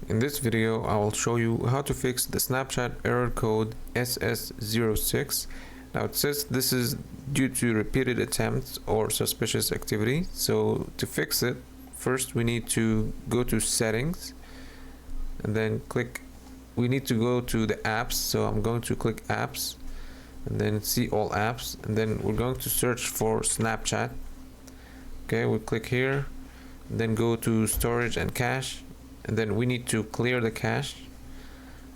In this video, I will show you how to fix the Snapchat error code SS06. Now it says this is due to repeated attempts or suspicious activity. So to fix it, first we need to go to settings and then we need to go to the apps. So I'm going to click apps and then see all apps, and then we're going to search for Snapchat. Okay, we click here, and then go to storage and cache, and then we need to clear the cache,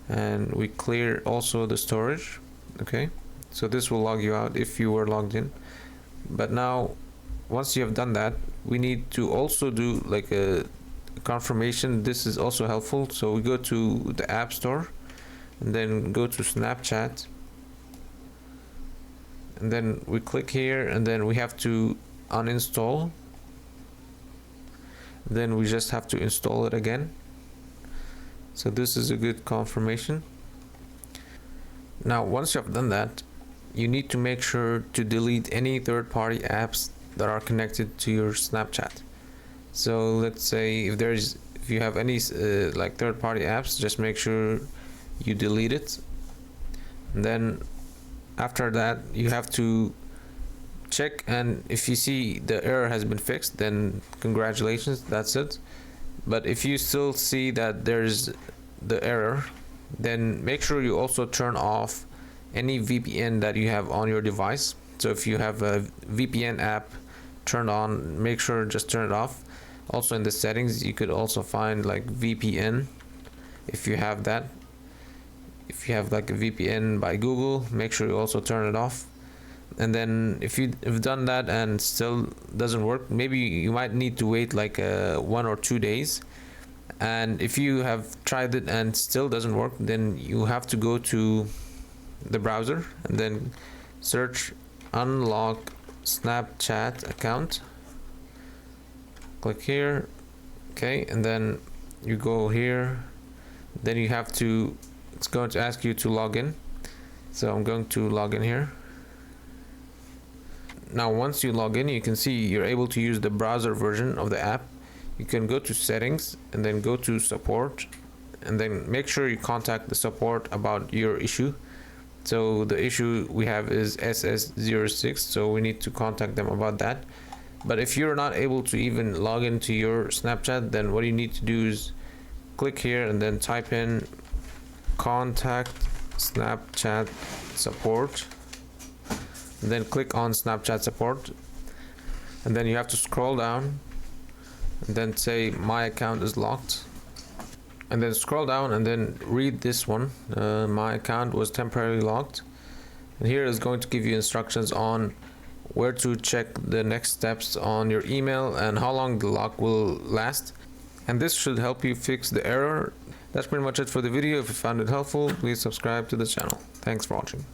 and we clear also the storage. Okay, so this will log you out if you were logged in. But now once you have done that, we need to also do like a confirmation. This is also helpful. So we go to the App Store and then go to Snapchat, and then we click here, and then we have to uninstall. Then we just have to install it again. So this is a good confirmation. Now once you have done that, you need to make sure to delete any third-party apps that are connected to your Snapchat. So let's say if you have any like third-party apps, just make sure you delete it. And then after that, you have to check, and if you see the error has been fixed, then congratulations, that's it. But if you still see that there's the error, then make sure you also turn off any VPN that you have on your device. So if you have a VPN app turned on, make sure just turn it off. Also in the settings, you could also find like VPN if you have that. If you have like a VPN by Google, make sure you also turn it off. And then if you've done that and still doesn't work, maybe you might need to wait like 1 or 2 days. And if you have tried it and still doesn't work, then you have to go to the browser and then search unlock Snapchat account. Click here. Okay, and then you go here, then you have to, it's going to ask you to log in. So I'm going to log in here. Now once you log in, you can see you're able to use the browser version of the app. You can go to settings and then go to support, and then make sure you contact the support about your issue. So the issue we have is SS06, so we need to contact them about that. But if you're not able to even log into your Snapchat, then what you need to do is click here and then type in contact Snapchat support, and then click on Snapchat support, and then you have to scroll down and then say my account is locked, and then scroll down and then read this one, my account was temporarily locked. And here is going to give you instructions on where to check the next steps on your email and how long the lock will last, and this should help you fix the error. That's pretty much it for the video. If you found it helpful, please subscribe to the channel. Thanks for watching.